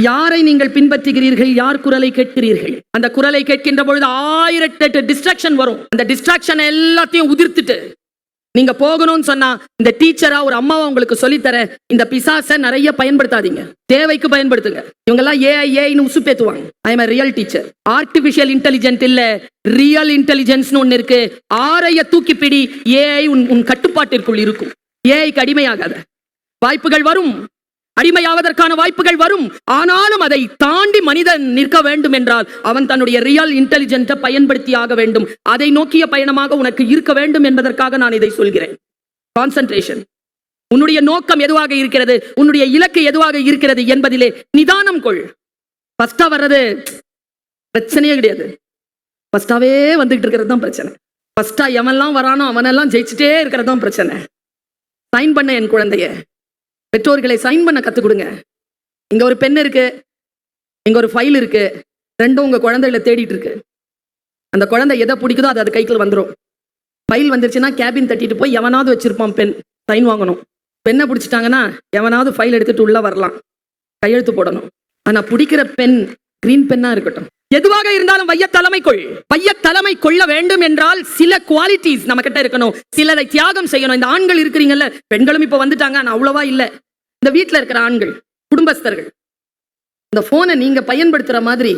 யாரை நீங்கள் பின்பற்றுகிறீர்கள்? யார் குரலை கேட்கிறீர்கள்? அந்த குரலை கேட்கின்ற பொழுது 1008 டிஸ்ட்ராக்ஷன் வரும். அந்த டிஸ்ட்ராக்ஷன் எல்லாத்தையும் உதிர்த்துட்டு நீங்க போகணும்னு சொன்னா, இந்த டீச்சரா ஒரு அம்மாவா உங்களுக்கு சொல்லித்தர, இந்த பிசாசை நிறைய பயன்படுத்தாதீங்க, தேவைக்கு பயன்படுத்துங்க. இவங்க எல்லாம் ஏஐன்னு உசுப்பேத்துவாங்க. I am a real teacher. Artificial intelligent இல்ல, ரியல் இன்டெலிஜென்ஸ் ஒன்னு இருக்கு. ஆரைய தூக்கிப்பிடி, ஏஐ உன் கட்டுப்பாட்டிற்குள் இருக்கும். ஏஐக்கு அடிமையாகாத. வாய்ப்புகள் வரும், அடிமையாவதற்கான வாய்ப்புகள் வரும். ஆனாலும் அதை தாண்டி மனிதன் நிற்க வேண்டும் என்றால் அவன் தன்னுடைய ரியல் இன்டெலிஜென்ட்டை பயன்படுத்தி ஆக வேண்டும். அதை நோக்கிய பயணமாக உனக்கு இருக்க வேண்டும் என்பதற்காக நான் இதை சொல்கிறேன். கான்சென்ட்ரேஷன். உன்னுடைய நோக்கம் எதுவாக இருக்கிறது, உன்னுடைய இலக்கு எதுவாக இருக்கிறது என்பதிலே நிதானம் கொள். ஃபர்ஸ்டா வர்றது பிரச்சனையே கிடையாது. ஃபர்ஸ்டாவே வந்துகிட்டு இருக்கிறது தான் பிரச்சனை. ஃபர்ஸ்டா எவன்லாம் வரானோ அவனெல்லாம் ஜெயிச்சுட்டே இருக்கிறது தான் பிரச்சனை. சைன் பண்ண என் குழந்தைய, பெற்றோர்களை சைன் பண்ண கற்றுக் கொடுங்க. இங்க ஒரு பென் இருக்கு, இங்க ஒரு ஃபைல் இருக்கு, ரெண்டும் உங்க குழந்தைகளை தேடிட்டு இருக்கு. அந்த குழந்தை எதை பிடிக்குதோ அது கைக்குள்ள வந்துடும். ஃபைல் வந்துருச்சுன்னா கேபின் தட்டிட்டு போய் எவனாவது வச்சிருப்பான் பென், சைன் வாங்கணும். பெண்ணை பிடிச்சிட்டாங்கன்னா எவனாவது ஃபைல் எடுத்துட்டு உள்ள வரலாம், கையெழுத்து போடணும். ஆனா பிடிக்கிற பென் கிரீன் பென்னா இருக்கட்டும். எதுவாக இருந்தாலும் வைய தலைமை கொள். வைய தலைமை கொள்ள வேண்டும் என்றால் சில குவாலிட்டிஸ் நம்ம கிட்ட இருக்கணும், சிலரை தியாகம் செய்யணும். இந்த ஆண்கள் இருக்கிறீங்கல்ல, பெண்களும் இப்ப வந்துட்டாங்க, ஆனா அவ்வளவா இல்ல. இந்த வீட்டுல இருக்கிற ஆண்கள், குடும்பஸ்தர்கள், இந்த போனை நீங்க பயன்படுத்துற மாதிரி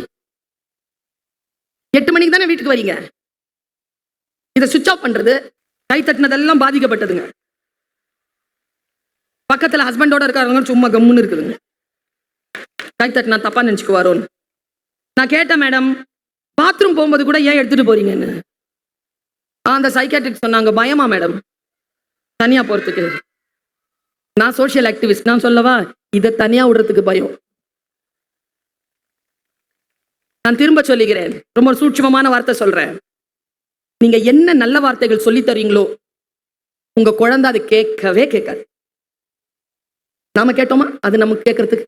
8 மணிக்கு தானே வீட்டுக்கு வரீங்க. இதை சுவிட்ச் ஆஃப் பண்றது, கை தட்டினதெல்லாம் பாதிக்கப்பட்டதுங்க. பக்கத்துல ஹஸ்பண்டோட இருக்காங்க, சும்மா கம்முன்னு இருக்குதுங்க. கை தட்டினா தப்பா நினைச்சுக்குவாரோன்னு நான் கேட்டேன், மேடம் பாத்ரூம் போகும்போது கூட ஏன் எடுத்துட்டு போறீங்கன்னு. அந்த சைக்காட்ரிஸ்ட் சொன்னாங்க, பயமா மேடம் தனியா போறதுக்கு. நான் சோஷியல் ஆக்டிவிஸ்ட், நான் சொல்லவா, இதை தனியா விடுறதுக்கு பயம். நான் திரும்ப சொல்லுகிறேன், ரொம்ப சூட்சமமான வார்த்தை சொல்றேன். நீங்க என்ன நல்ல வார்த்தைகள் சொல்லி தரீங்களோ உங்க குழந்தை அது கேட்கவே கேட்காது. நாம கேட்டோமா அது நமக்கு கேட்கறதுக்கு?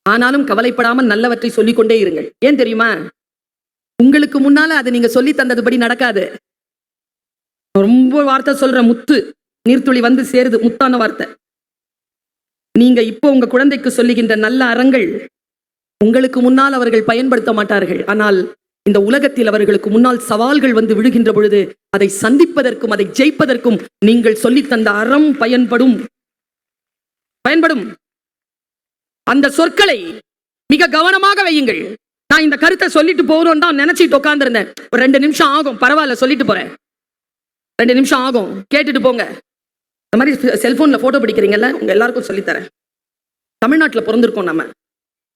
ஆனாலும் கவலைப்படாமல் நல்லவற்றை சொல்லிக்கொண்டே இருங்கள். ஏன் தெரியுமா? உங்களுக்கு முன்னால அது நீங்க சொல்லி தந்ததுபடி நடக்காது. ரொம்ப வார்த்தை சொல்ற, முத்து நீர்த்துளி வந்து சேருது, முத்தான வார்த்தை. நீங்க இப்போ உங்க குழந்தைக்கு சொல்லுகின்ற நல்ல அறங்கள் உங்களுக்கு முன்னால் அவர்கள் பயன்படுத்த மாட்டார்கள். ஆனால் இந்த உலகத்தில் அவர்களுக்கு முன்னால் சவால்கள் வந்து விழுகின்ற பொழுது அதை சந்திப்பதற்கும் அதை ஜெயிப்பதற்கும் நீங்கள் சொல்லி தந்த அறம் பயன்படும். அந்த சொற்களை மிக கவனமாக வையுங்கள். நான் இந்த கருத்தை சொல்லிட்டு போறோம் தான் நினைச்சிட்டு உட்கார்ந்து இருந்தேன். ஒரு 2 நிமிஷம் ஆகும், பரவாயில்ல சொல்லிட்டு போறேன். 2 நிமிஷம் ஆகும், கேட்டுட்டு போங்க. இந்த மாதிரி செல்போன்ல போட்டோ பிடிக்கிறீங்கல்ல, உங்க எல்லாருக்கும் சொல்லித்தரேன். தமிழ்நாட்டில் பிறந்திருக்கோம் நம்ம,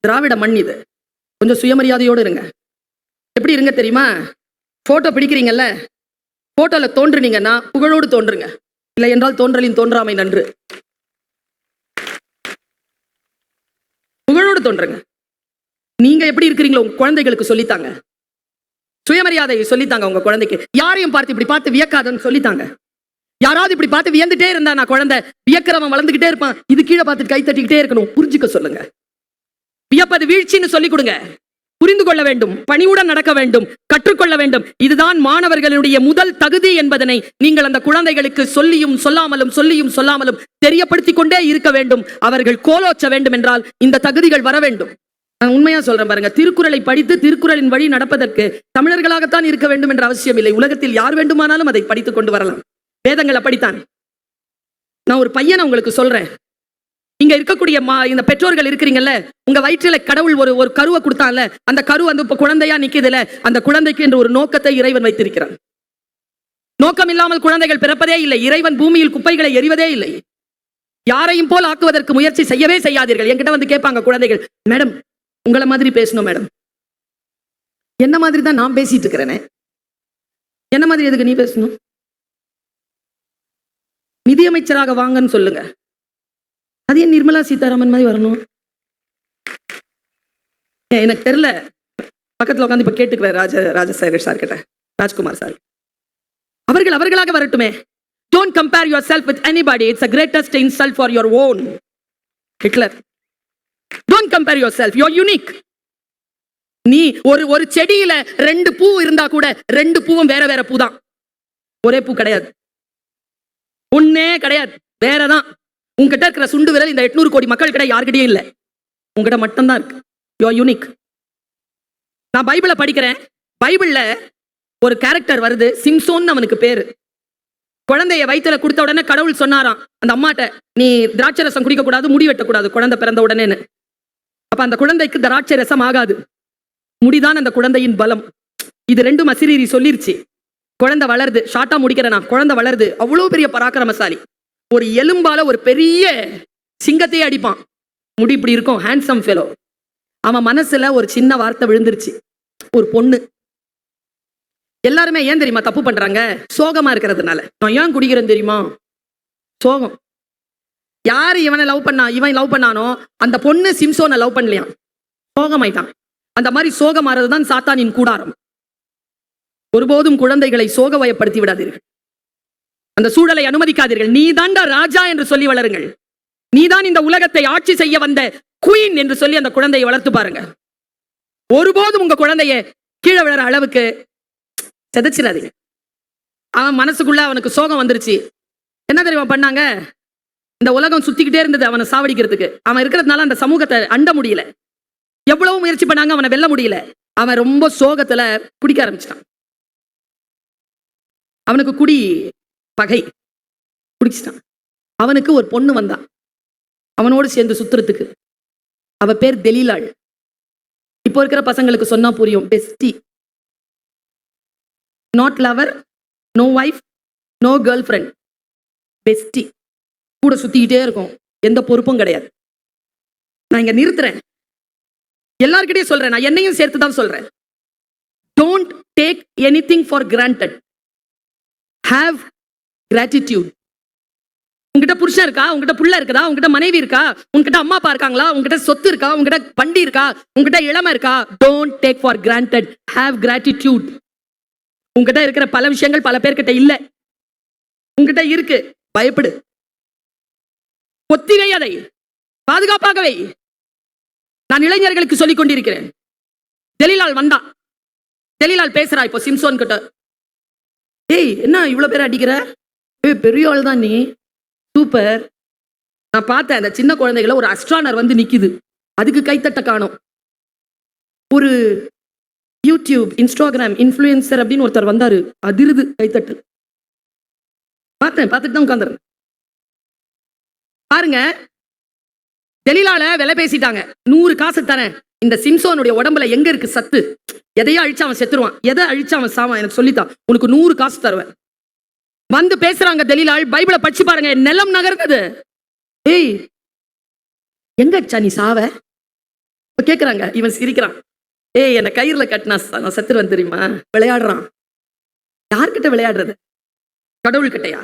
திராவிட மண் இது. கொஞ்சம் சுயமரியாதையோடு இருங்க. எப்படி இருங்க தெரியுமா? போட்டோ பிடிக்கிறீங்கல்ல, போட்டோல தோன்றுனீங்கன்னா புகழோடு தோன்றுங்க, இல்லை என்றால் தோன்றலின் தோன்றாமை நன்று. புகழோடு தோன்றுங்க. நீங்க எப்படி இருக்கிறீங்களோ உங்க குழந்தைகளுக்கு சொல்லித்தாங்க. சுயமரியாதையை சொல்லித்தாங்க உங்க குழந்தைக்கு. யாரையும் பார்த்து இப்படி பார்த்து வியக்காதன்னு சொல்லித்தாங்க. யாராவது இப்படி பார்த்து வியந்துட்டே இருந்தா நான் குழந்தை வியக்கிறவன் வளர்ந்துகிட்டே இருப்பான், இது கீழே பார்த்துட்டு கை தட்டிக்கிட்டே இருக்கணும். புரிஞ்சுக்க சொல்லுங்க. வியப்பது வீழ்ச்சின்னு சொல்லி கொடுங்க. புரிந்து கொள்ள வேண்டும், பணிவுடன் நடக்க வேண்டும், கற்றுக்கொள்ள வேண்டும். இதுதான் மாணவர்களுடைய முதல் தகுதி என்பதனை நீங்கள் அந்த குழந்தைகளுக்கு சொல்லியும் சொல்லாமலும் தெரியப்படுத்திக் கொண்டே இருக்க வேண்டும். அவர்கள் கோலோச்ச வேண்டும் என்றால் இந்த தகுதிகள் வர வேண்டும். நான் உண்மையா சொல்றேன் பாருங்க, திருக்குறளை படித்து திருக்குறளின் வழி நடப்பதற்கு தமிழர்களாகத்தான் இருக்க வேண்டும் என்ற அவசியம் இல்லை. உலகத்தில் யார் வேண்டுமானாலும் அதை படித்துக் கொண்டு வரலாம். வேதங்களை படித்தான். நான் ஒரு பையனை உங்களுக்கு சொல்றேன். இங்க இருக்கக்கூடிய இந்த பெற்றோர்கள் இருக்கிறீங்கல்ல, உங்க வயிற்றில கடவுள் ஒரு கருவை கொடுத்தான்ல, அந்த கரு வந்து இப்ப குழந்தையா நிக்குதுல, அந்த குழந்தைக்கு என்று ஒரு நோக்கத்தை இறைவன் வைத்திருக்கிறான். நோக்கம் இல்லாமல் குழந்தைகள் பிறப்பதே இல்லை. இறைவன் பூமியில் குப்பைகளை எறிவதே இல்லை. யாரையும் போல் ஆக்குவதற்கு முயற்சி செய்யவே செய்யாதீர்கள். என்கிட்ட வந்து கேட்பாங்க குழந்தைகள், மேடம் உங்களை மாதிரி பேசணும் மேடம். என்ன மாதிரி தான் நான் பேசிட்டு இருக்கிறேனே, என்ன மாதிரி எதுக்கு நீ பேசணும்? நிதியமைச்சராக வாங்கன்னு சொல்லுங்க. அது ஏன் நிர்மலா சீதாராமன் மாதிரி வரணும்? எனக்கு தெரியல. பக்கத்தில் உட்காந்து இப்ப கேட்டுக்குவேன் ராஜசேகர் சார் கிட்ட, ராஜ்குமார் சார். அவர்களாக வரட்டுமே. Don't compare yourself with anybody. It's the greatest insult for your own. Hitler. Don't compare yourself. You're unique. நீ ஒரு செடியில 2 பூ இருந்தா கூட 2 பூவும் வேற பூ தான். ஒரே பூ கிடையாது, ஒன்னே கிடையாது, வேறதான். உங்ககிட்ட இருக்கிற சுண்டு விரல் இந்த 800 கோடி மக்கள் கிட்ட யார்கிட்டயும் இல்லை. உங்ககிட்ட மட்டும்தான் இருக்கு. You are unique. நான் பைபிளை படிக்கிறேன். பைபிள்ல ஒரு கேரக்டர் வருது, சிம்சோன் அவனுக்கு பேரு. குழந்தைய வயிற்றுல கொடுத்த உடனே கடவுள் சொன்னாராம் அந்த அம்மாட்ட, நீ திராட்சை ரசம் குடிக்க கூடாது, முடி வெட்டக்கூடாது குழந்தை பிறந்த உடனேன்னு. அப்ப அந்த குழந்தைக்கு திராட்சை ரசம் ஆகாது, முடிதான் அந்த குழந்தையின் பலம். இது ரெண்டும் அசிரீரி சொல்லிருச்சு. குழந்தை வளருது, ஷார்ட்டா முடிக்கிறேன் நான். குழந்தை வளருது, அவ்வளவு பெரிய பராக்கிரமசாலி. ஒரு எலும்பால ஒரு பெரிய சிங்கத்தையே அடிப்பான். முடி இப்படி இருக்கும், ஹேண்ட்ஸம் ஃபெலோ. அவன் மனசுல ஒரு சின்ன வார்த்தை விழுந்துருச்சு, ஒரு பொண்ணு. எல்லாருமே ஏன் தெரியுமா தப்பு பண்றாங்க? சோகமா இருக்கிறதுனால. நான் ஏன் குடிக்கிறேன் தெரியுமா? சோகம். யாரு இவனை லவ் பண்ணா, இவன் லவ் பண்ணானோ அந்த பொண்ணு சிம்சோனை லவ் பண்ணலையா, சோகமாயிட்டான். அந்த மாதிரி சோகமாறதுதான் சாத்தானின் கூடாரம். ஒருபோதும் குழந்தைகளை சோக வயப்படுத்தி விடாதீர்கள். அந்த சூழலை அனுமதிக்காதீர்கள். நீ தாண்டா ராஜா என்று சொல்லி வளருங்கள். நீதான் இந்த உலகத்தை ஆட்சி செய்ய வந்த குயின் என்று சொல்லி அந்த குழந்தையை வளர்த்து பாருங்க. ஒருபோதும் உங்க குழந்தைய கீழே விழற அளவுக்கு செதைச்சிடாதீங்க. அவன் மனசுக்குள்ள அவனுக்கு சோகம் வந்துருச்சு. என்ன தெரியுமா பண்ணாங்க? இந்த உலகம் சுத்திக்கிட்டே இருந்தது அவனை சாவடிக்கிறதுக்கு. அவன் இருக்கிறதுனால அந்த சமூகத்தை அண்ட முடியல. எவ்வளவு முயற்சி பண்ணாங்க, அவனை வெல்ல முடியல. அவன் ரொம்ப சோகத்துல குடிக்க ஆரம்பிச்சிட்டான். அவனுக்கு குடி பகை, குடிச்சிட்டான். அவனுக்கு ஒரு பொண்ணு வந்தா அவனோடு சேர்ந்து சுத்துறதுக்கு. அவ பேர் தெலீலாள். இப்போ இருக்கிற பசங்களுக்கு சொன்னா புரியும். Bestie, not lover, no wife, no girlfriend, bestie. கூட சுத்திக்கிட்டே இருக்கும், எந்த பொறுப்பும் கிடையாது. நான் இங்க நிறுத்துறேன். எல்லார்கிட்டயும் சொல்றேன், நான் என்னையும் சேர்த்து தான் சொல்றேன். Don't take anything for granted. Have gratitude. உங்ககிட்ட புருஷன் இருக்கா, உங்ககிட்ட புள்ள இருக்குதா, உங்ககிட்ட மனைவி இருக்கா, உங்ககிட்ட அம்மா அப்பா இருக்காங்களா, உங்ககிட்ட சொத்து இருக்கா, உங்ககிட்ட வண்டி இருக்கா, உங்ககிட்ட இளமை இருக்கா, don't take for granted. Have gratitude. உங்ககிட்ட இருக்கிற பல விஷயங்கள் பல பேர்கிட்ட இல்ல, உங்ககிட்ட இருக்கு, பயப்படு. ஒத்திகை, அதை பாதுகாப்பாகவே. நான் இளைஞர்களுக்கு சொல்லிக் கொண்டிருக்கிறேன். தெலீலாள் வந்தா, தெலீலாள் பேசுறா இப்போ சிம்சோன் கிட்ட. ஏய், என்ன இவ்வளவு பேர் அடிக்கிற? பெரிய ஆள் தான் நீ, சூப்பர். நான் பார்த்தேன் அந்த சின்ன குழந்தைகளை, ஒரு அஸ்ட்ரானர் வந்து நிக்குது, அதுக்கு கைத்தட்ட காணோம். ஒரு யூடியூப் இன்ஸ்டாகிராம் இன்ஃப்ளூயன்சர் அப்படின்னு ஒருத்தர் வந்தாரு, அதிருது கைத்தட்டு. பார்த்தேன், பார்த்துட்டு தான் உட்கார்ந்துறேன். பாருங்க, தெலீலால விலை பேசிட்டாங்க. 100 காசு தரேன். இந்த சிம்சோனுடைய உடம்புல எங்க இருக்கு சத்து? எதையா அழிச்சு அவன் செத்துருவான், எதை அழிச்சு அவன் சாவான், எனக்கு சொல்லித்தான், உனக்கு 100 காசு தருவேன். வந்து பேசுறாங்க தெலீலாள். பைபிளை படிச்சு பாருங்க, நிலம் நகர்ந்தது. ஏய், எங்க அடிச்சா நீ சாவ? கேக்குறாங்க. இவன் சிரிக்கிறான். ஏய், என்ன கயிறுல கட்டினா நான் செத்துருவேன் தெரியுமா? விளையாடுறான். யார்கிட்ட விளையாடுறது? கடவுள் கிட்டையா?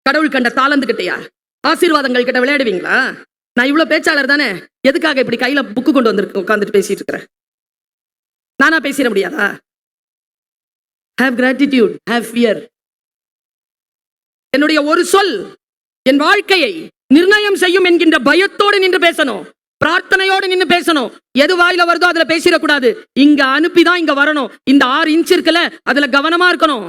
கடவுள் கண்ட தாளந்து கிட்டையா? ஆசீர்வாதங்கள் கிட்ட விளையாடுவீங்களா? நான் இவ்வளவு பேச்சாளர் தானே, எதுக்காக இப்படி கையில புக்கு கொண்டு வந்திருக்கேன், உட்காந்துட்டு பேசிட்டு இருக்கிறேன்? நானா பேசிட முடியாதா? Have gratitude, have fear. என்னுடைய ஒரு சொல் என் வாழ்க்கையை நிர்ணயம் செய்யும் என்கின்ற பயத்தோடு நின்று பேசணும், பிரார்த்தனையோடு நின்று பேசணும். எது வாயில வருதோ அதுல பேசிடக்கூடாது. இங்க அனுப்பிதான் இங்க வரணும். இந்த 6 இன்ச் இருக்குல்ல, அதுல கவனமா இருக்கணும்.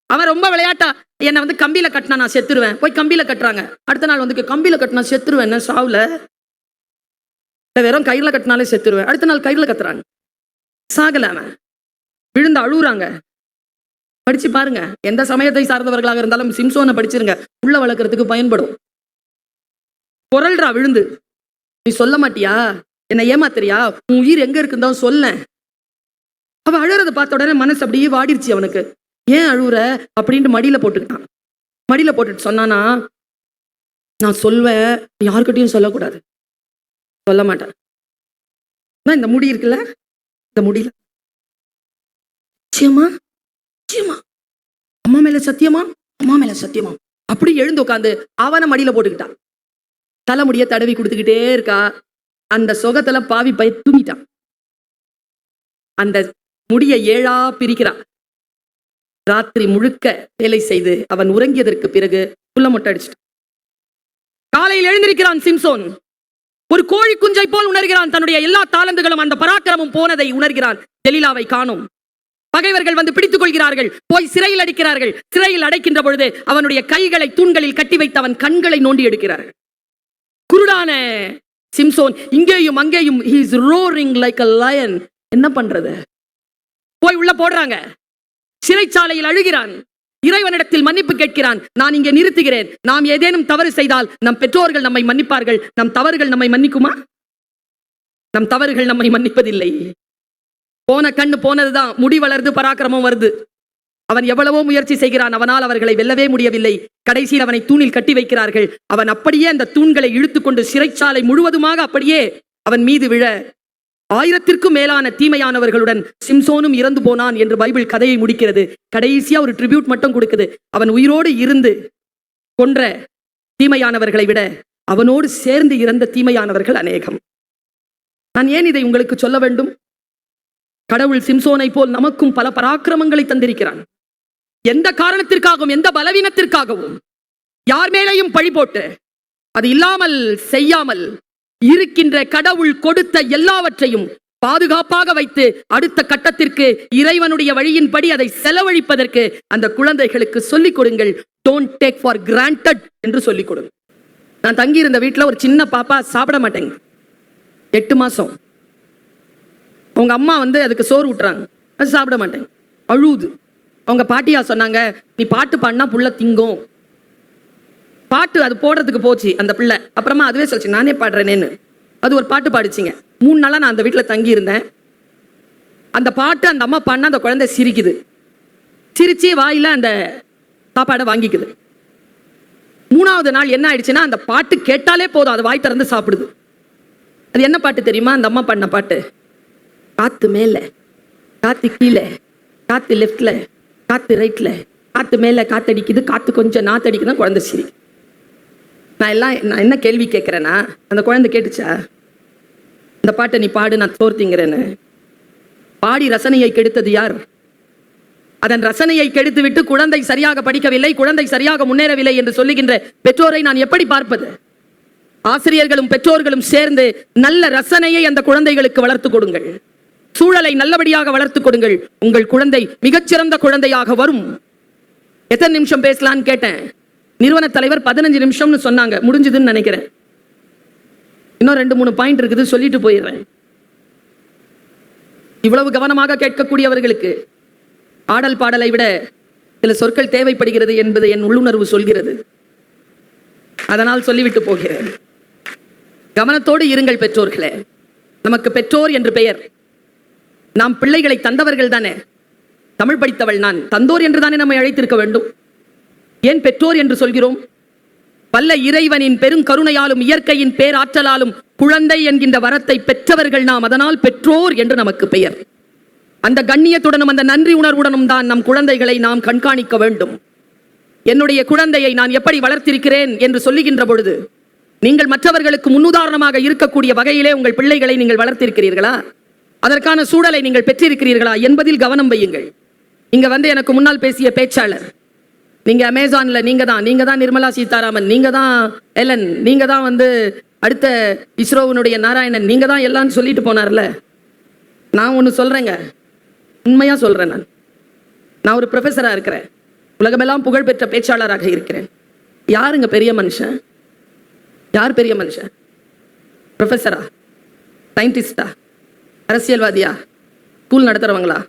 அவன் ரொம்ப விளையாட்டா, என்னை வந்து கம்பியில கட்டினா நான் செத்துருவேன், போய் கம்பியில கட்டுறாங்க. அடுத்த நாள் வந்து கம்பியில கட்டினா செத்துருவேன், சாவுல வெறும் கயிறுல கட்டினாலே செத்துருவேன். அடுத்த நாள் கயிறுல கத்துறாங்க, சாகல. அவன் விழுந்து அழுகுறாங்க. படிச்சு பாருங்க, எந்த சமயத்தை சார்ந்தவர்களாக இருந்தாலும் சிம்சோனை படிச்சிருங்க, உள்ள வளர்க்கறதுக்கு பயன்படும். பொருள்றா விழுந்து, நீ சொல்ல மாட்டியா, என்ன ஏமாத்துறியா, உன் உயிர் எங்க இருக்குன்னு தான் சொல்ல. அவ அழுறத பார்த்த உடனே மனசு அப்படியே வாடிருச்சு அவனுக்கு. ஏன் அழுகுற அப்படின்ட்டு மடியில போட்டுக்கிட்டான். மடியில போட்டுட்டு சொன்னானா, நான் சொல்வேன், யாருக்கிட்டையும் சொல்லக்கூடாது, சொல்ல மாட்டேன். இந்த முடி இருக்குல்ல, இந்த முடியல நிச்சயமா, நிச்சயமா, அம்மா மேல சத்தியமா, அம்மா மேல சத்தியமா, அப்படி எழுந்து உட்காந்து அவனை மடியில போட்டுக்கிட்டான். தலைமுடிய தடவி கொடுத்துக்கிட்டே இருக்கா. அந்த சொகத்துல பாவி பய தூங்கிட்டான். அந்த முடிய 7ஆ பிரிக்கிறான். ராத்திரி முழுக்க வேலை செய்து அவன் உறங்கியதற்கு பிறகு புள்ள மொட்டை அடிச்சிட்டான். காலையில் எழுந்திருக்கிறான் சிம்சோன். ஒரு கோழி குஞ்சை போல் உணர்கிறான். தன்னுடைய எல்லா தாளந்துகளும் அந்த பராக்கிரமும் போனதை உணர்கிறான். தெலீலாவை காணோம். பகைவர்கள் வந்து பிடித்துக் கொள்கிறார்கள், போய் சிறையில் அடைக்கிறார்கள். சிறையில் அடைக்கின்ற பொழுது அவனுடைய கைகளை தூண்களில் கட்டி வைத்து அவன் கண்களை நோண்டி எடுக்கிறார்கள். குருடான சிம்சோன் இங்கேயும் அங்கேயும் he is roaring like a lion. என்ன பண்றது? போய் உள்ள போடுறாங்க. சிறைச்சாலையில் அழுகிறான். இறைவனிடத்தில் மன்னிப்பு கேட்கிறான். நான் இங்கே நிறுத்துகிறேன். நாம் ஏதேனும் தவறு செய்தால் நம் பெற்றோர்கள் நம்மை மன்னிப்பார்கள். நம் தவறுகள் நம்மை மன்னிக்குமா? நம் தவறுகள் நம்மை மன்னிப்பதில்லை. போன கண்ணு போனதுதான். முடி வளர்ந்து பராக்கிரமம் வருது. அவன் எவ்வளவோ முயற்சி செய்கிறான். அவனால் அவர்களை வெல்லவே முடியவில்லை. கடைசியில் அவனை தூணில் கட்டி வைக்கிறார்கள். அவன் அப்படியே அந்த தூண்களை இழுத்துக்கொண்டு சிறைச்சாலை முழுவதுமாக அப்படியே அவன் மீது விழ 1000க்கும் மேலான தீமையானவர்களுடன் சிம்சோனும் இறந்து போனான் என்று பைபிள் கதையை முடிக்கிறது. கடைசியா ஒரு ட்ரிபியூட் மட்டும் கொடுக்குது. அவன் உயிரோடு இருந்து கொன்ற தீமையானவர்களை விட அவனோடு சேர்ந்து இறந்த தீமையானவர்கள் அநேகம். நான் ஏன் இதை உங்களுக்கு சொல்ல வேண்டும்? கடவுள் சிம்சோனை போல் நமக்கும் பல பராக்கிரமங்களை தந்திருக்கிறான். எந்த காரணத்திற்காகவும் எந்த பலவீனத்திற்காகவும் யார் மேலேயும் பழி போட்டு அது இல்லாமல் செய்யாமல் இருக்கின்ற கடவுள் கொடுத்த எல்லாவற்றையும் பாதுகாப்பாக வைத்து அடுத்த கட்டத்திற்கு இறைவனுடைய வழியின்படி அதை செலவழிப்பதற்கு அந்த குழந்தைகளுக்கு சொல்லிக் கொடுங்கள். டோன்ட் டேக் ஃபார் கிராண்டட் என்று சொல்லிக் கொடுங்க. நான் தங்கியிருந்த வீட்டில் ஒரு சின்ன பாப்பா சாப்பிட மாட்டேங்க. 8 மாசம். அவங்க அம்மா அதுக்கு சோறு ஊட்டுறாங்க. அது சாப்பிட மாட்டேங்க, அழுவுது. அவங்க பாட்டியா சொன்னாங்க, நீ பாட்டு பாடினா புள்ள திங்கும். பாட்டு அது போடுறதுக்கு போச்சு அந்த பிள்ளை. அப்புறமா அதுவே சொல்லிச்சு, நானே பாடுறேனேன்னு. அது ஒரு பாட்டு பாடிச்சிங்க. 3 நாளா நான் அந்த வீட்டில் தங்கி இருந்தேன். அந்த பாட்டு அந்த அம்மா பாடினா அந்த குழந்தை சிரிக்குது. சிரிச்சு வாயில அந்த சாப்பாடை வாங்கிக்குது. 3ஆவது நாள் என்ன ஆயிடுச்சுன்னா, அந்த பாட்டு கேட்டாலே போதும், அது வாய் திறந்து சாப்பிடுது. அது என்ன பாட்டு தெரியுமா? அந்த அம்மா பாடின பாட்டு. காத்து மேல, காத்து கீழே, காத்து லெஃப்ட்ல, காத்து ரைட்ல, காத்து மேல காத்தடிக்குது, காத்து கொஞ்சம் நாத்தடிக்குதான் குழந்தை சிரி. நான் என்ன கேள்வி கேட்கிறேன்னா, அந்த குழந்தை கேட்டுச்சா இந்த பாட்டை நீ பாடு நான் தோர்த்திங்கிறேன்னு? பாடி ரசனையை கெடுத்தது யார்? அதன் ரசனையை கெடுத்து விட்டு குழந்தை சரியாக படிக்கவில்லை, குழந்தை சரியாக முன்னேறவில்லை என்று சொல்லுகின்ற பெற்றோரை நான் எப்படி பார்ப்பது? ஆசிரியர்களும் பெற்றோர்களும் சேர்ந்து நல்ல ரசனையை அந்த குழந்தைகளுக்கு வளர்த்து கொடுங்கள். சூழலை நல்லபடியாக வளர்த்து கொடுங்கள். உங்கள் குழந்தை மிகச்சிறந்த குழந்தையாக வரும். எத்தனை நிமிஷம் பேசலான்னு கேட்டேன். நிறுவன தலைவர் 15 நிமிஷம்னு சொன்னாங்க. முடிஞ்சதுன்னு நினைக்கிறேன். இன்னும் 2-3 பாயிண்ட் இருக்குது, சொல்லிட்டு போயிடுறேன். இவ்வளவு கவனமாக கேட்கக்கூடியவர்களுக்கு ஆடல் பாடலை விட சில சொற்கள் தேவைப்படுகிறது என்பது என் உள்ளுணர்வு சொல்கிறது. அதனால் சொல்லிவிட்டு போகிறேன். கவனத்தோடு இருங்கள் பெற்றோர்களே. நமக்கு பெற்றோர் என்று பெயர். நாம் பிள்ளைகளை தந்தவர்கள் தானே. தமிழ் படித்தவள் நான். தந்தோர் என்று தானே நம்மை அழைத்திருக்க வேண்டும். ஏன் பெற்றோர் என்று சொல்கிறோம்? வல்ல இறைவனின் பெருங்கருணையாலும் இயற்கையின் பேராற்றலாலும் குழந்தை என்கின்ற வரத்தை பெற்றவர்கள் நாம். அதனால் பெற்றோர் என்று நமக்கு பெயர். அந்த கண்ணியத்துடனும் அந்த நன்றி உணர்வுடனும் தான் நம் குழந்தைகளை நாம் கண்காணிக்க வேண்டும். என்னுடைய குழந்தையை நான் எப்படி வளர்த்திருக்கிறேன் என்று சொல்லுகின்ற பொழுது, நீங்கள் மற்றவர்களுக்கு முன்னுதாரணமாக இருக்கக்கூடிய வகையிலே உங்கள் பிள்ளைகளை நீங்கள் வளர்த்திருக்கிறீர்களா? அதற்கான சூழலை நீங்கள் பெற்றிருக்கிறீர்களா என்பதில் கவனம் வையுங்கள். இங்க எனக்கு முன்னால் பேசிய பேச்சாளர், நீங்க அமேசான்ல நீங்க தான் நிர்மலா சீதாராமன், நீங்க தான் எலன், நீங்க தான் அடுத்த இஸ்ரோவினுடைய நாராயணன், நீங்க தான் எல்லாம் சொல்லிட்டு போனார்ல. நான் ஒன்று சொல்றேங்க, உண்மையா சொல்றேன். நான் ஒரு ப்ரொஃபஸரா இருக்கிறேன். உலகமெல்லாம் புகழ்பெற்ற பேச்சாளராக இருக்கிறேன். யாருங்க பெரிய மனுஷன்? யார் பெரிய மனுஷன்? ப்ரொஃபஸரா, சயின்டிஸ்டா, அரசியல்வாதியா, ஸ்கூல் நடத்துறவங்களா,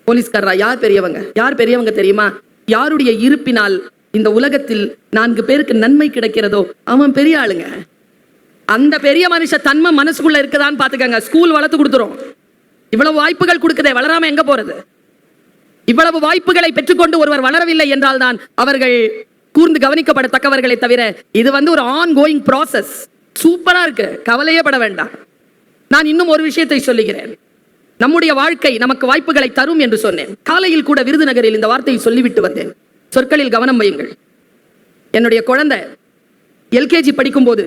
போலீஸ்காரரா? யார் பெரியவங்க? யார் பெரியவங்க தெரியுமா? யாருடைய இருப்பினால் இந்த உலகத்தில் 4 பேருக்கு நன்மை கிடைக்கிறதோ அவன் பெரிய ஆளுங்க. அந்த பெரிய மனுஷ தன்மை மனசுக்குள்ள இருக்குதான்னு பாத்துக்கங்க. ஸ்கூல் வளர்த்து கொடுத்துரும். இவ்வளவு வாய்ப்புகள் கொடுக்குதே, வளராம எங்க போறது? இவ்வளவு வாய்ப்புகளை பெற்றுக்கொண்டு ஒருவர் வளரவில்லை என்றால் தான் அவர்கள் கூர்ந்து கவனிக்கப்படத்தக்கவர்களை தவிர இது ஒரு ஆன் கோயிங் ப்ராசஸ். சூப்பரா இருக்கு, கவலையே பட வேண்டாம். நான் இன்னும் ஒரு விஷயத்தை சொல்லுகிறேன். நம்முடைய வாழ்க்கை நமக்கு வாய்ப்புகளை தரும் என்று சொன்னேன். காலையில் கூட விருதுநகரில் இந்த வார்த்தையை சொல்லிவிட்டு வந்தேன். சொற்களில் கவனம் வையுங்கள். என்னுடைய குழந்தை LKG படிக்கும் போது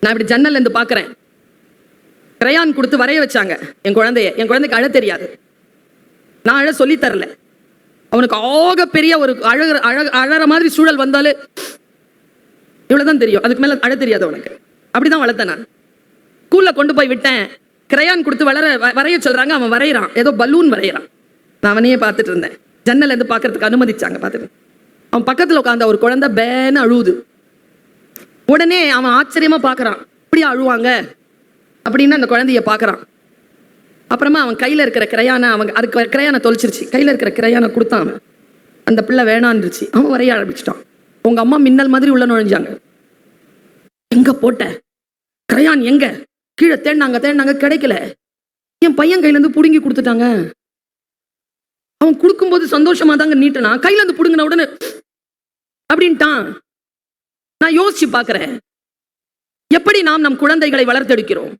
நான் இப்படி ஜன்னல் இருந்து பார்க்கிறேன். கிரையான் கொடுத்து வரைய வச்சாங்க என் குழந்தைக்கு அழ தெரியாது. நான் அழ சொல்லி தரல. அவனுக்கு ஆக பெரிய ஒரு அழற மாதிரி சூழல் வந்தாலே இவ்வளவுதான் தெரியும், அதுக்கு மேல அழ தெரியாது அவனுக்கு. அப்படிதான் வளர்த்தேன் நான். ஸ்கூல்ல கொண்டு போய் விட்டேன். கிரையான் கொடுத்து வரைய சொல்றாங்க. அவன் வரைகிறான், ஏதோ பலூன் வரைகிறான். நான் அவனையே பார்த்துட்டு இருந்தேன். ஜன்னல் இருந்து பார்க்கறதுக்கு அனுமதிச்சாங்க. பார்த்துட்டு அவன் பக்கத்துல உட்கார்ந்த ஒரு குழந்தை பேன்னு அழுவுது. உடனே அவன் ஆச்சரியமா பார்க்கறான். இப்படியா அழுவாங்க அப்படின்னு அந்த குழந்தைய பார்க்கறான். அப்புறமா அவன் கையில இருக்கிற கிரையானை, அவங்க அதுக்கு கிரையானை தொலைச்சிருச்சு, கையில இருக்கிற கிரையானை கொடுத்தான். அவன் அந்த பிள்ளை வேணான்னுச்சு. அவன் வரைய ஆரம்பிச்சிட்டான். உங்க அம்மா மின்னல் மாதிரி உள்ள நுழைஞ்சாங்க. எங்க போட்ட கிரையான், எங்க? கீழே தேடினாங்க கிடைக்கல. என் பையன் கையில இருந்து புடுங்கி கொடுத்துட்டாங்க. அவன் கொடுக்கும்போது சந்தோஷமா தாங்க நீட்டனா, கையில இருந்து புடுங்கின உடனே அப்படின்ட்டான். நான் யோசிச்சு பார்க்கிறேன், எப்படி நாம் நம் குழந்தைகளை வளர்த்தெடுக்கிறோம்.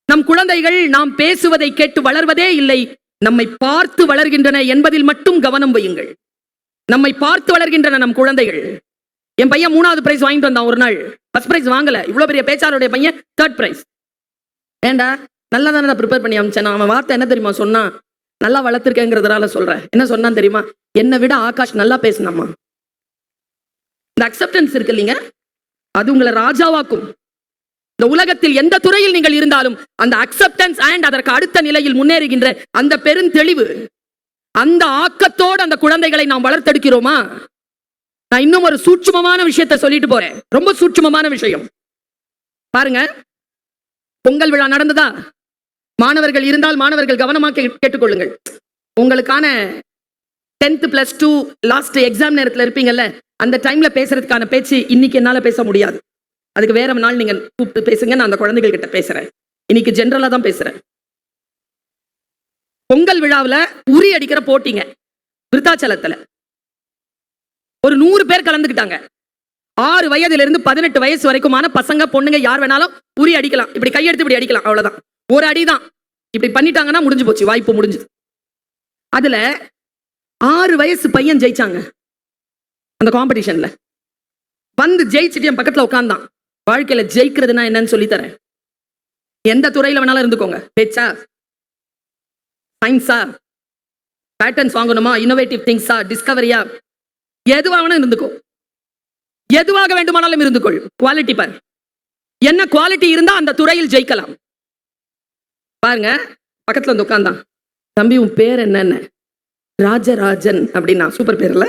நம் குழந்தைகள் நாம் பேசுவதை கேட்டு வளர்வதே இல்லை, நம்மை பார்த்து வளர்கின்றன என்பதில் மட்டும் கவனம் வையுங்கள். நம்மை பார்த்து வளர்கின்றன நம் குழந்தைகள். என் பையன் 3வது பிரைஸ் வாங்கிட்டு வந்தான் ஒரு நாள். ஃபர்ஸ்ட் பிரைஸ் வாங்கல. இவ்வளவு பெரிய பேச்சாளருடைய பையன் 3rd பிரைஸ். ஏண்டா நல்லா தானே ப்ரிப்பேர் பண்ணி அமைச்சேன். அவன் வார்த்தை என்ன தெரியுமா சொன்னா? நல்லா வளர்த்திருக்கேங்கிறதுனால சொல்றேன். என்ன சொன்னான் தெரியுமா? என்னை விட ஆகாஷ் நல்லா பேசினாமா. இந்த அக்செப்டன்ஸ் இருக்கு இல்லைங்க, அது உங்களை ராஜாவாக்கும். இந்த உலகத்தில் எந்த துறையில் நீங்கள் இருந்தாலும் அந்த அக்செப்டன்ஸ் அண்ட் அதற்கு அடுத்த நிலையில் முன்னேறுகின்ற அந்த பெருந்தெளிவு, அந்த ஆக்கத்தோடு அந்த குழந்தைகளை நாம் வளர்த்தெடுக்கிறோமா? நான் இன்னும் ஒரு சூட்சுமமான விஷயத்தை சொல்லிட்டு போறேன். ரொம்ப சூட்சுமமான விஷயம் பாருங்க. பொங்கல் விழா நடந்ததா? மாணவர்கள் இருந்தால் மாணவர்கள் கவனமாக கேட்டுக்கொள்ளுங்கள். உங்களுக்கான 10th + 2 லாஸ்ட் எக்ஸாம் நேரத்தில் இருப்பீங்கல்ல, அந்த டைம்ல பேசுறதுக்கான பேச்சு இன்னைக்கு என்னால பேச முடியாது. அதுக்கு வேற நாள் நீங்க கூப்பிட்டு பேசுங்க. நான் அந்த குழந்தைகள் கிட்ட பேசுறேன். இன்னைக்கு ஜெனரலா தான் பேசுறேன். பொங்கல் விழாவில் உரி அடிக்கிற போட்டிங்க விருத்தாச்சலத்துல. ஒரு 100 பேர் கலந்துக்கிட்டாங்க. 6 வயதிலிருந்து 18 வயசு வரைக்குமான பசங்க பொண்ணுங்க யார் வேணாலும் உரி அடிக்கலாம். இப்படி கையெடுத்து இப்படி அடிக்கலாம், அவ்வளவுதான். ஒரு அடிதான். இப்படி பண்ணிட்டாங்கன்னா முடிஞ்சு போச்சு, வாய்ப்பு முடிஞ்சது. அதுல 6 வயசு பையன் ஜெயிச்சாங்க அந்த காம்படிஷன்ல. வந்து ஜெயிச்சுட்டு என் பக்கத்துல உட்கார்ந்தான். வாழ்க்கையில ஜெயிக்கிறதுனா என்னன்னு சொல்லி தரேன். எந்த துறையில வேணாலும் இருந்துக்கோங்க. பேச்சா, சயின்ஸா, பேட்டர்ன்ஸ் வாங்கணுமா, இன்னோவேட்டிவ் திங்ஸா, டிஸ்கவரியா, எதுவாக இருந்துக்கோ. எதுவாக வேண்டுமானாலும் இருந்துக்கொள். குவாலிட்டி பார். என்ன குவாலிட்டி இருந்தா அந்த துறையில் ஜெயிக்கலாம். பாருங்க, பக்கத்துல வந்து உட்கார்ந்தான். தம்பி உன் பேர் என்னன்னு? ராஜராஜன் அப்படின்னா. சூப்பர் பேர் இல்ல?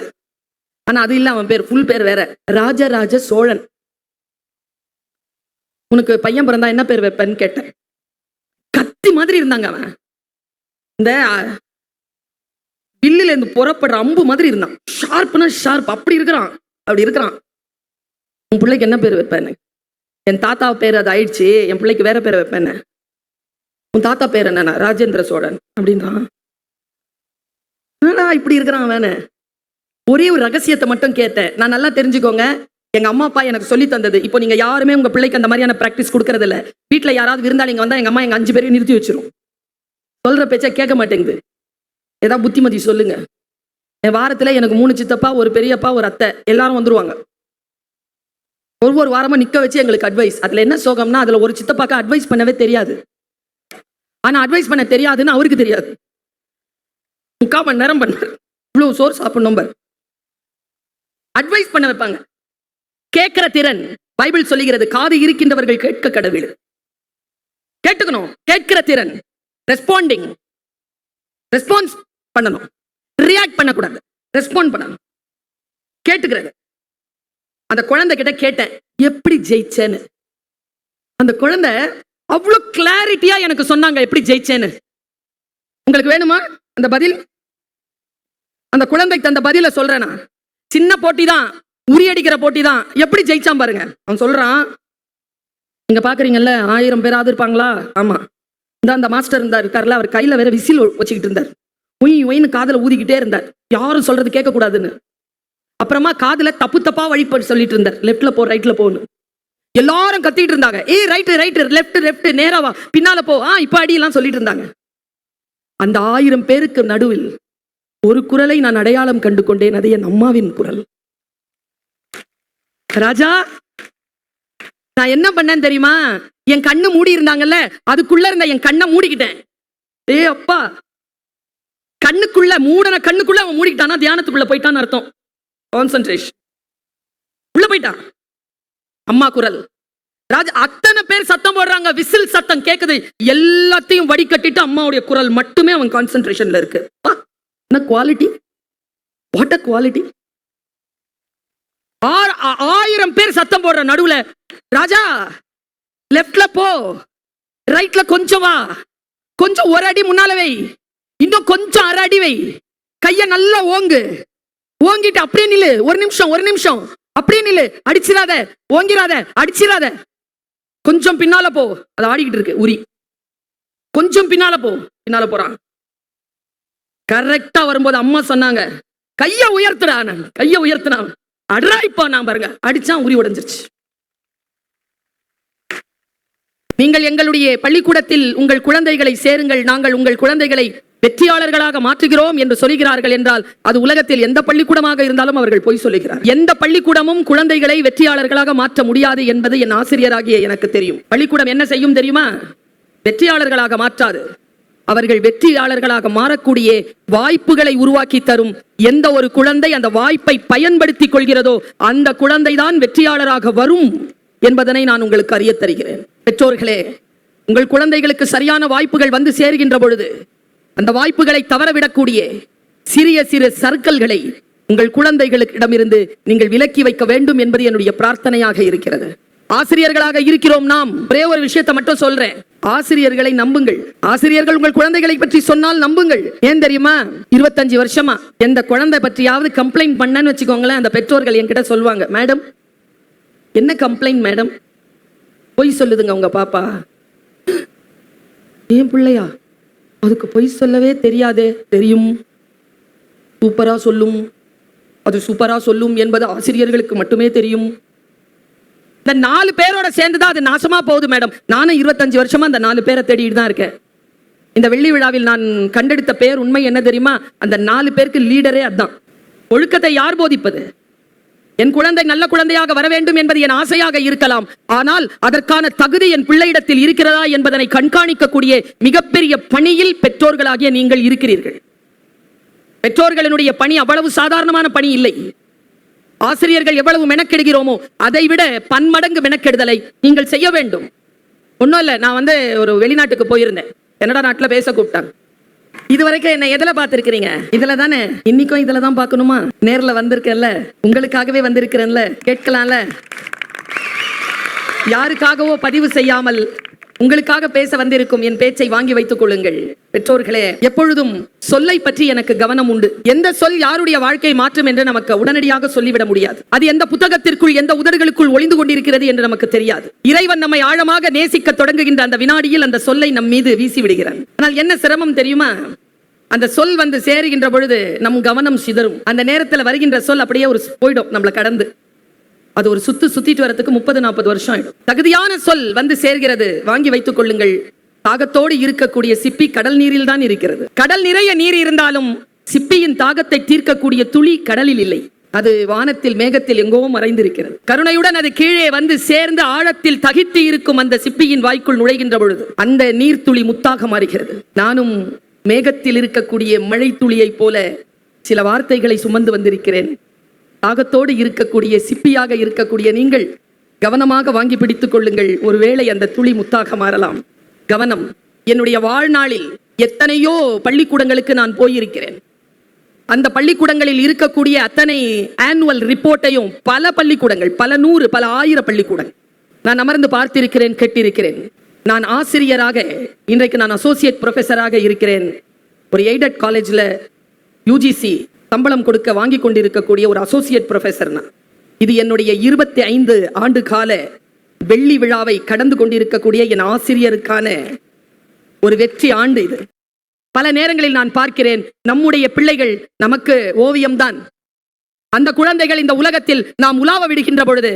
ஆனா அது இல்ல, அவன் பேர் ஃபுல் பேர் வேற. ராஜராஜ சோழன். உனக்கு பையன் பிறந்தா என்ன பேர் வைப்பேன்னு கேட்டேன். கத்தி மாதிரி இருந்தாங்க. அவன் இந்த வில்லுல இருந்து புறப்படுற அம்பு மாதிரி இருந்தான். ஷார்ப்னா ஷார்ப். அப்படி இருக்கிறான். அப்படி இருக்கிறான். உன் பிள்ளைக்கு என்ன பேர் வைப்பேன்னு? என் தாத்தா பேர் அது ஆயிடுச்சு, என் பிள்ளைக்கு வேற பேர் வைப்பேன்னு. உன் தாத்தா பேர் என்ன? ராஜேந்திர சோழன் அப்படின்றான். இப்படி இருக்கிறான் வேண. ஒரே ஒரு ரகசியத்தை மட்டும் கேட்டேன். நான் நல்லா தெரிஞ்சுக்கோங்க, எங்க அம்மா அப்பா எனக்கு சொல்லி தந்தது. இப்போ நீங்க யாருமே உங்க பிள்ளைக்கு அந்த மாதிரியான பிராக்டிஸ் கொடுக்கறது இல்ல. வீட்டுல யாராவது விருந்தாளிங்க வந்தா எங்க அம்மா எங்க 5 பேரையும் நிறுத்தி வச்சிரும். சொல்ற பேச்ச கேட்க மாட்டேங்குது. ஏதாவது புத்திமதி சொல்லுங்க. என் வாரத்துல எனக்கு 3 சித்தப்பா, ஒரு பெரியப்பா, ஒரு அத்தை, எல்லாரும் வந்துருவாங்க. ஒவ்வொரு வாரமா நிக்க வச்சு எங்களுக்கு அட்வைஸ். அதுல என்ன சோகம்னா, அதுல ஒரு சித்தப்பாக்கு அட்வைஸ் பண்ணவே தெரியாது. ஆனா அட்வைஸ் பண்ண தெரியாதுன்னு அவருக்கு தெரியாது. 3/4 மணி நேரம் பண்ணார். இவ்வளவு சோறு சாப்பிடணும். அட்வைஸ் பண்ண வைப்பாங்க. கேட்கிற திறன் பைபிள் சொல்லுகிறது, காது இருக்கின்றவர்கள் கேட்க கடவுள். கேட்டுக்கணும். கேட்கிற திறன். ரெஸ்பாண்டிங். ரெஸ்பான்ஸ் பண்ணணும். ரியாக்ட் பண்ணக்கூடாது. ரெஸ்பாண்ட் பண்ணணும். கேட்டுக்கிறது. அந்த குழந்தை கிட்ட கேட்டேன், எப்படி ஜெயிச்சேன்னு. அந்த குழந்தை அவ்வளவு கிளாரிட்டியா எனக்கு சொன்னாங்க எப்படி ஜெயிச்சேன்னு. உங்களுக்கு வேணுமா அந்த பதில்? அந்த குழந்தைக்கு அந்த பதில சொல்றேன். நான் சின்ன போட்டி தான், உரியடிக்கிற போட்டி தான். எப்படி ஜெயிச்சான் பாருங்க. அவன் சொல்றான், நீங்க பாக்குறீங்கல்ல 1000 பேராவது இருப்பாங்களா? ஆமா. அந்த மாஸ்டர் இருக்காருல்ல, அவர் கையில வேற விசில் வச்சுக்கிட்டு இருந்தார். ஒயின்னு காதுல ஊதிக்கிட்டே இருந்தார். யாரும் சொல்றது கேட்க கூடாதுன்னு. அப்புறமா காதுல தப்பு தப்பா வழிபட்டு சொல்லிட்டு இருந்தார். லெப்ட்ல போ, ரைட்ல போன்னு. எல்லாரும் கத்திட்டு இருந்தாங்க. ரைட்டு, லெப்ட், நேராவா, பின்னால போ, இப்ப அடி எல்லாம் சொல்லிட்டு இருந்தாங்க. அந்த 1000 பேருக்கு நடுவில் ஒரு குரலை நான் அடையாளம் கண்டு கொண்டேன். அது என் அம்மாவின் குரல். ராஜா, நான் என்ன பண்ணேன் தெரியுமா? என் கண்ணு மூடி இருந்தாங்கல்ல, அதுக்குள்ள இருந்த என் கண்ணை மூடிக்கிட்டேன். அப்பா, கண்ணுக்குள்ள மூடன கண்ணுக்குள்ள அவன் மூடிக்கிட்டானா தியானத்துக்குள்ள போயிட்டான்னு அர்த்தம். கான்சென்ட்ரேஷன் உள்ள போயிட்டான். அம்மா குரல். ராஜா, அத்தனை பேர் சத்தம் போடுறாங்க, விசில் சத்தம் கேக்குது. எல்லாத்தையும் வடிகட்டிட்டு அம்மாவுடைய குரல் மட்டுமே அவன் கான்சென்ட்ரேஷன்ல இருக்கு. என்ன குவாலிட்டி! What a quality! 1000 பேர் சத்தம் போடுற நடுவுல, ராஜா லெஃப்ட்ல போ, ரைட்ல கொஞ்சம் வா, கொஞ்சம் ஒரு அடி முன்னால வை, இன்னும் கொஞ்சம் அரை அடி வை, கைய நல்லா ஓங்கு, ஓங்கிட்டு அப்படியே நில்லு, ஒரு நிமிஷம் அப்படியே நில்லு, அடிச்சிராத, ஓங்கிராத, அடிச்சிராத. கொஞ்சம் பின்னால போ, அது ஆடிக்கிட்டு இருக்கு உரி, கொஞ்சம் பின்னால போ, பின்னால போறான். கரெக்டா வரும்போது அம்மா சொன்னாங்க, கைய உயர்த்துடா. கைய உயர்த்தினா அடராய்ப்பா, நான் பாருங்க அடிச்சான், உரி உடைஞ்சிருச்சு. நீங்கள் எங்களுடைய பள்ளிக்கூடத்தில் உங்கள் குழந்தைகளை சேருங்கள், நாங்கள் உங்கள் குழந்தைகளை வெற்றியாளர்களாக மாற்றுகிறோம் என்று சொல்கிறார்கள் என்றால் அது உலகத்தில் எந்த பள்ளிக்கூடமாக இருந்தாலும் அவர்கள் பொய் சொல்லுகிறார். எந்த பள்ளிக்கூடமும் குழந்தைகளை வெற்றியாளர்களாக மாற்ற முடியாது என்பது என் ஆசிரியராகிய எனக்கு தெரியும். பள்ளிக்கூடம் என்ன செய்யும் தெரியுமா? வெற்றியாளர்களாக மாற்றாது, அவர்கள் வெற்றியாளர்களாக மாறக்கூடிய வாய்ப்புகளை உருவாக்கி தரும். எந்த ஒரு குழந்தை அந்த வாய்ப்பை பயன்படுத்திக் கொள்கிறதோ அந்த குழந்தை தான் வெற்றியாளராக வரும் என்பதனை நான் உங்களுக்கு அறிய தருகிறேன். பெற்றோர்களே, உங்கள் குழந்தைகளுக்கு சரியான வாய்ப்புகள் வந்து சேருகின்ற பொழுது அந்த வாய்ப்புகளை தவறவிடக்கூடிய சிறிய சிறு சர்க்கிள்களை உங்கள் குழந்தைகளிடமிருந்து நீங்கள் விலக்கி வைக்க வேண்டும் என்பது என்னுடைய பிரார்த்தனையாக இருக்கிறது. ஆசிரியர்களாக இருக்கிறோம் நாம். ஒரே ஒரு விஷயத்தை மட்டும் சொல்றேன், ஆசிரியர்களை நம்புங்கள். ஆசிரியர்கள் உங்கள் குழந்தைகளை பற்றி சொன்னால் நம்புங்கள். ஏன் தெரியுமா? 25 வருஷமா எந்த குழந்தை பற்றியாவது கம்ப்ளைண்ட் பண்ணன்னு வச்சுக்கோங்களேன், அந்த பெற்றோர்கள் என்கிட்ட சொல்லுவாங்க, மேடம் என்ன கம்ப்ளைண்ட் மேடம்? பொய் சொல்லுதுங்க உங்க பாப்பா. ஏன் பிள்ளையா? அதுக்கு பொய் சொல்லவே தெரியாதே. தெரியும், சூப்பரா சொல்லும், அது சூப்பரா சொல்லும் என்பது ஆசிரியர்களுக்கு மட்டுமே தெரியும். இந்த 4 பேரோட சேர்ந்துதான் அது நாசமா போகுது மேடம். நானும் 25 வருஷமா அந்த 4 பேரை தேடிட்டு தான் இருக்கேன். இந்த வெள்ளி விழாவில் நான் கண்டெடுத்த பேர் உண்மை என்ன தெரியுமா? அந்த 4 பேருக்கு லீடரே அதான். ஒழுக்கத்தை யார் போதிப்பது? என் குழந்தை நல்ல குழந்தையாக வர வேண்டும் என்பது என் ஆசையாக இருக்கலாம், ஆனால் அதற்கான தகுதி என் பிள்ளையிடத்தில் இருக்கிறதா என்பதனை கண்காணிக்கக்கூடிய மிகப்பெரிய பணியில் பெற்றோர்களாகிய நீங்கள் இருக்கிறீர்கள். பெற்றோர்களினுடைய பணி அவ்வளவு சாதாரணமான பணி இல்லை. ஆசிரியர்கள் எவ்வளவு மெனக்கெடுகிறோமோ அதை விட பன்மடங்கு மெனக்கெடுதலை நீங்கள் செய்ய வேண்டும். ஒன்றும் இல்லை, நான் ஒரு வெளிநாட்டுக்கு போயிருந்தேன். கனடா நாட்டில் பேச கூப்பிட்டாங்க. இதுவரைக்கும் என்ன எதுல பார்த்திருக்கிறீங்க? இதுல தானே. இன்னைக்கும் இதுல தான் பார்க்கணுமா? நேர்ல வந்திருக்கேன்ல, உங்களுக்காகவே வந்திருக்கிறேன்ல, கேட்கலாம்ல. யாருக்காகவோ பதிவு செய்யாமல் உங்களுக்காக பேச வந்திருக்கும் என் பேச்சை வாங்கி வைத்துக் கொள்ளுங்கள். பெற்றோர்களே, எப்பொழுதும் சொல்லை பற்றி எனக்கு கவனம் உண்டு. எந்த சொல் யாருடைய வாழ்க்கையை மாற்றும் என்று நமக்கு உடனடியாக சொல்லிவிட முடியாது. அது எந்த புத்தகத்திற்குள் எந்த உதடுகளுக்குள் ஒளிந்து கொண்டிருக்கிறது என்று நமக்கு தெரியாது. இறைவன் நம்மை ஆழமாக நேசிக்க தொடங்குகின்ற அந்த வினாடியில் அந்த சொல்லை நம் மீது வீசி விடுகிறான். ஆனால் என்ன சிரமம் தெரியுமா? அந்த சொல் சேருகின்ற பொழுது நம் கவனம் சிதறும். அந்த நேரத்தில் வருகின்ற சொல் அப்படியே போயிடும் நம்மளை கடந்து. அது ஒரு சுத்திட்டு வரதுக்கு 30-40 வருஷம் ஆயிடும். தகுதியான சொல் சேர்கிறது, வாங்கி வைத்துக் கொள்ளுங்கள். தாகத்தோடு இருக்கக்கூடிய சிப்பி கடல் நீரில் தான் இருக்கிறது. கடல் நிறைய நீர் இருந்தாலும் சிப்பியின் தாகத்தை தீர்க்கக்கூடிய துளி கடலில் இல்லை. அது வானத்தில் மேகத்தில் எங்கோ மறைந்திருக்கிறது. கருணையுடன் அது கீழே சேர்ந்து ஆழத்தில் தகித்து இருக்கும் அந்த சிப்பியின் வாய்க்குள் நுழைகின்ற பொழுது அந்த நீர் துளி முத்தாக மாறுகிறது. நானும் மேகத்தில் இருக்கக்கூடிய மழை துளியை போல சில வார்த்தைகளை சுமந்து வந்திருக்கிறேன். தாகத்தோடு இருக்கக்கூடிய சிப்பியாக இருக்கக்கூடிய நீங்கள் கவனமாக வாங்கி பிடித்துக் கொள்ளுங்கள். ஒருவேளை அந்த துளி முத்தாக மாறலாம். கவனம். என்னுடைய வாழ்நாளில் எத்தனையோ பள்ளிக்கூடங்களுக்கு நான் போயிருக்கிறேன். அந்த பள்ளிக்கூடங்களில் இருக்கக்கூடிய அத்தனை ஆனுவல் ரிப்போர்ட்டையும் பல பள்ளிக்கூடங்கள், பல 100 பல 1000 பள்ளிக்கூடங்கள் நான் அமர்ந்து பார்த்திருக்கிறேன், கேட்டிருக்கிறேன். நான் ஆசிரியராக, இன்றைக்கு நான் அசோசியேட் ப்ரொஃபஸராக இருக்கிறேன். ஒரு எய்டட் காலேஜில் யூஜிசி சம்பளம் கொடுக்க வாங்கி கொண்டிருக்கக்கூடிய ஒரு அசோசியேட் ப்ரொஃபஸர் நான். இது என்னுடைய 25 ஆண்டு கால வெள்ளி விழாவை கடந்து கொண்டிருக்கக்கூடிய என் ஆசிரியருக்கான ஒரு வெற்றி ஆண்டு இது. பல நேரங்களில் நான் பார்க்கிறேன், நம்முடைய பிள்ளைகள் நமக்கு ஓவியம்தான். அந்த குழந்தைகள் இந்த உலகத்தில் நாம் உலாவ விடுகின்ற பொழுது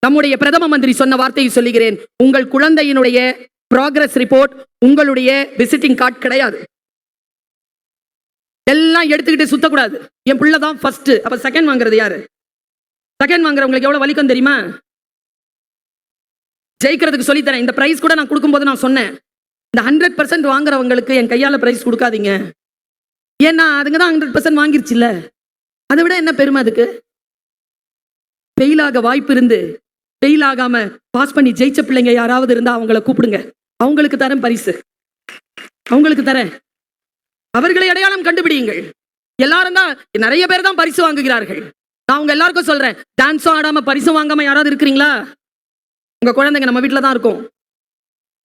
நம்முடைய பிரதம மந்திரி சொன்ன வார்த்தையை சொல்லுகிறேன், உங்கள் குழந்தையினுடைய ப்ராக்ரஸ் ரிப்போர்ட் உங்களுடைய விசிட்டிங் கார்டு கிடையாது. எல்லாம் எடுத்துக்கிட்டு சுத்தக்கூடாது. என் பிள்ளை தான் ஃபர்ஸ்ட், அப்ப செகண்ட் வாங்குறது யாரு? செகண்ட் வாங்குறவங்களுக்கு எவ்வளவு வலிக்கும் தெரியுமா? ஜெயிக்கிறதுக்கு சொல்லித்தரேன். இந்த பிரைஸ் கூட நான் கொடுக்கும்போது நான் சொன்னேன், இந்த 100% வாங்குறவங்களுக்கு என் கையால பிரைஸ் கொடுக்காதீங்க. ஏன்னா அதுங்க தான் 100% வாங்கிருச்சுல்ல, அதை விட என்ன பெருமை அதுக்கு? ஃபெயிலாக வாய்ப்பு இருந்து ஃபெயில் ஆகாம பாஸ் பண்ணி ஜெயிச்ச பிள்ளைங்க யாராவது இருந்தா அவங்களை கூப்பிடுங்க, அவங்களுக்கு தரேன் பரிசு, அவங்களுக்கு தரேன். அவர்களை அடையாளம் கண்டுபிடியுங்கள். எல்லாரும் தான், நிறைய பேர் தான் பரிசு வாங்குகிறார்கள். நான் உங்க எல்லாருக்கும் சொல்றேன், டான்ஸும் ஆடாம பரிசு வாங்காம யாராவது இருக்கிறீங்களா? உங்க குழந்தைங்க நம்ம வீட்டில் தான் இருக்கும்.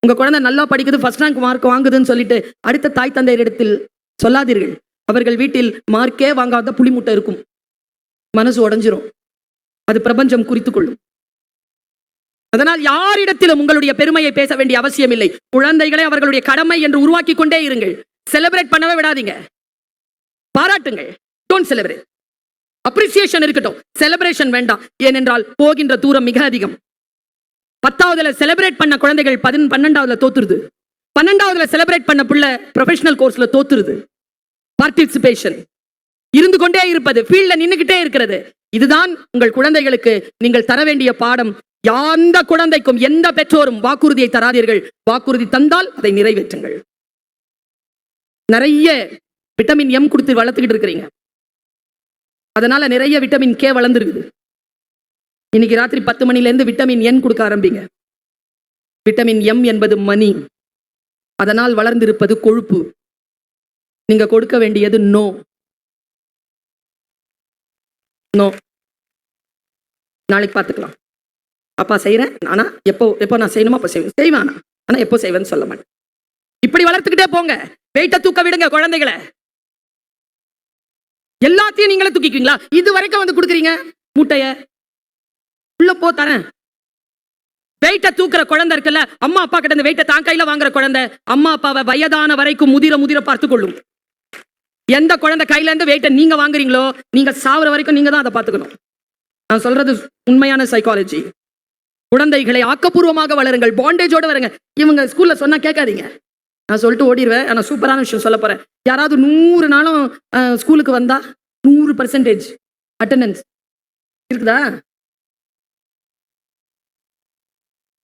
உங்க குழந்தை நல்லா படிக்குது, ஃபர்ஸ்ட் ரேங்க் மார்க் வாங்குதுன்னு சொல்லிட்டு அடுத்த தாய் தந்தையர் இடத்தில் சொல்லாதீர்கள். அவர்கள் வீட்டில் மார்க்கே வாங்காத புளி முட்டை இருக்கும். மனசு உடைஞ்சிரும். அது பிரபஞ்சம் குறித்துக் கொள்ளும். அதனால் யாரிடத்திலும் உங்களுடைய பெருமையை பேச வேண்டிய அவசியம் இல்லை. குழந்தைகளை அவர்களுடைய கடமை என்று உருவாக்கி கொண்டே இருங்கள். செலிப்ரேட் பண்ணவே விடாதீங்க. பாராட்டுங்கள். Don't celebrate. அப்ரிசியேஷன் இருக்கட்டும், செலிப்ரேஷன் வேண்டாம். ஏனென்றால் போகின்ற தூரம் மிக அதிகம். 10வதுல செலிப்ரேட் பண்ண குழந்தைகள் 12வதுல தோத்துருது. 12வதுல செலிப்ரேட் பண்ண பிள்ளை ப்ரொஃபஷனல் கோர்ஸ்ல தோத்துருது. பார்ட்டிசிபேஷன் இருந்து கொண்டே இருப்பது, ஃபீல்ட்ல நின்னுகிட்டே இருக்கிறது. இதுதான் உங்கள் குழந்தைகளுக்கு நீங்கள் தர வேண்டிய பாடம். எந்த குழந்தைக்கும் எந்த பெற்றோரும் வாக்குறுதியை தராதீர்கள். வாக்குறுதி தந்தால் அதை நிறைவேற்றுங்கள். நிறைய விட்டமின் எம் கொடுத்து வளர்த்துக்கிட்டு இருக்கிறீங்க. அதனால நிறைய விட்டமின் கே வளர்ந்துருக்குது. இன்னைக்கு ராத்திரி 10 மணிலேருந்து விட்டமின் என் கொடுக்க ஆரம்பிங்க. விட்டமின் எம் என்பது மணி. அதனால் வளர்ந்திருப்பது கொழுப்பு. நீங்க கொடுக்க வேண்டியது நோ நோ. நாளைக்கு பார்த்துக்கலாம். அப்பா செய்யறேன், ஆனா எப்போ நான் செய்யணுமா அப்ப செய்வேன், ஆனா எப்போ செய்வேன்னு சொல்ல மாட்டேன். இப்படி வளர்த்துக்கிட்டே போங்க. வெயிட்ட தூக்க விடுங்க குழந்தைகளை. எல்லாத்தையும் நீங்களே தூக்கிக்குவீங்களா? இது வரைக்கும் வந்து கொடுக்குறீங்க மூட்டைய, உள்ள போ தரேன். வெயிட்ட தூக்குற குழந்தை இருக்குல்ல, அம்மா அப்பா கிட்ட இந்த வெயிட்ட தான் கையில வாங்குற குழந்தை அம்மா அப்பாவை வயதான வரைக்கும் முதிர பார்த்துக் கொள்ளும். எந்த குழந்தை கையில இருந்து வெயிட்ட நீங்க வாங்குறீங்களோ, நீங்க சாவர வரைக்கும் நீங்க தான் அதை பார்த்துக்கணும். நான் சொல்றது உண்மையான சைக்காலஜி. குழந்தைகளை ஆக்கப்பூர்வமாக வளருங்கள். பாண்டேஜோட வருங்க. இவங்க ஸ்கூல்ல சொன்னா கேட்காதீங்க. நான் சொல்லிட்டு ஓடிடுவேன். ஆனா சூப்பரான விஷயம் சொல்ல போறேன். யாராவது 100 நாளும் ஸ்கூலுக்கு வந்தா 100% அட்டெண்டன்ஸ் இருக்குதா?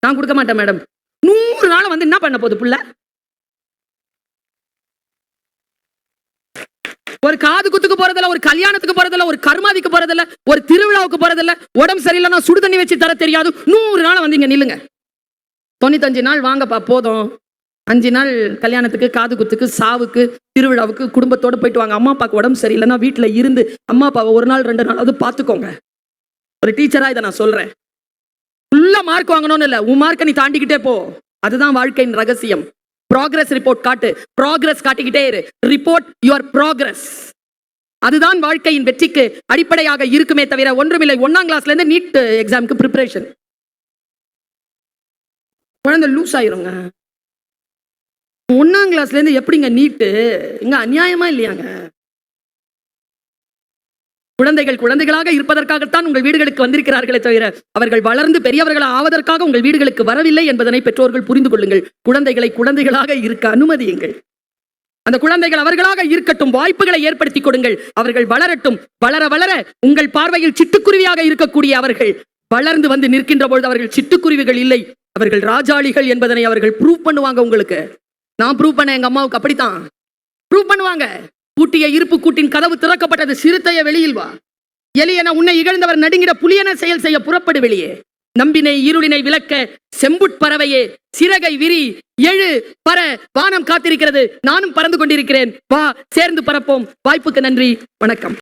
நான் கொடுக்க மாட்டேன் மேடம். 100 நாள் வந்து என்ன பண்ண போகுது புள்ள? ஒரு காது குத்துக்கு போறதில்ல, ஒரு கல்யாணத்துக்கு போறதில்ல, ஒரு கர்மாதிக்கு போறதில்ல, ஒரு திருவிழாவுக்கு போறதில்ல. உடம்பு சரியில்லைன்னா சுடு தண்ணி வச்சு தர தெரியாது. 100 நாள் வந்து இங்க நில்லுங்க. 95 நாள் வாங்கப்பா போதும். 5 நாள் கல்யாணத்துக்கு, காது குத்துக்கு, சாவுக்கு, திருவிழாவுக்கு குடும்பத்தோட போயிட்டு வாங்க. அம்மா அப்பாவுக்கு உடம்பு சரியில்லைன்னா வீட்டுல இருந்து அம்மா அப்பாவை 1 நாள் 2 நாள் பார்த்துக்கோங்க. ஒரு டீச்சரா இதை நான் சொல்றேன். ஃபுல்லா மார்க் வாங்கணும்னு இல்ல, உன் மார்க்கை நீ தாண்டிக்கிட்டே போ. அதுதான் வாழ்க்கையின் ரகசியம். ப்ராக்ரஸ் ரிப்போர்ட் காட்டு. ப்ராக்ரஸ் காட்டிக்கிட்டே இரு. Report your progress. அதுதான் வாழ்க்கையின் வெற்றிக்கு அடிப்படையாக இருக்குமே தவிர ஒன்றுமில்லை. 1ஆம் கிளாஸ்ல இருந்து நீட் எக்ஸாமுக்கு ப்ரிப்பரேஷன். குழந்தை லூஸ் ஆயிருங்க. 1ஆம் கிளாஸ்ல இருந்து எப்படிங்க நீட்டு? இங்க அநியாயமா இல்லையாங்க? குழந்தைகள் குழந்தைகளாக இருப்பதற்காகத்தான் உங்கள் வீடுகளுக்கு வந்திருக்கிறார்களே தவிர அவர்கள் வளர்ந்து பெரியவர்கள் ஆவதற்காக உங்கள் வீடுகளுக்கு வரவில்லை என்பதனை பெற்றோர்கள் புரிந்து கொள்ளுங்கள். குழந்தைகளை குழந்தைகளாக இருக்க அனுமதியுங்கள். அந்த குழந்தைகள் அவர்களாக இருக்கட்டும். வாய்ப்புகளை ஏற்படுத்தி கொடுங்கள். அவர்கள் வளரட்டும். வளர வளர உங்கள் பார்வையில் சிட்டுக்குருவியாக இருக்கக்கூடிய அவர்கள் வளர்ந்து வந்து நிற்கின்ற பொழுது அவர்கள் சிட்டுக்குருவிகள் இல்லை, அவர்கள் ராஜாளிகள் என்பதனை அவர்கள் ப்ரூவ் பண்ணுவாங்க. உங்களுக்கு நான் ப்ரூவ் பண்ண, எங்க அம்மாவுக்கு அப்படித்தான் ப்ரூவ் பண்ணுவாங்க. பூட்டிய இருப்பு கூட்டின் கதவு திறக்கப்பட்டது. சிறுத்தைய வெளியில் வா. எலியன உன்னை இகழ்ந்தவர் நடுங்கிட புலியன செயல் செய்ய புறப்படு வெளியே. நம்பினை இருளினை விளக்க செம்புட்பறவையே சிறகை விரி, எழு பற, வானம் காத்திருக்கிறது. நானும் பறந்து கொண்டிருக்கிறேன். வா சேர்ந்து பறப்போம். வாய்ப்புக்கு நன்றி. வணக்கம்.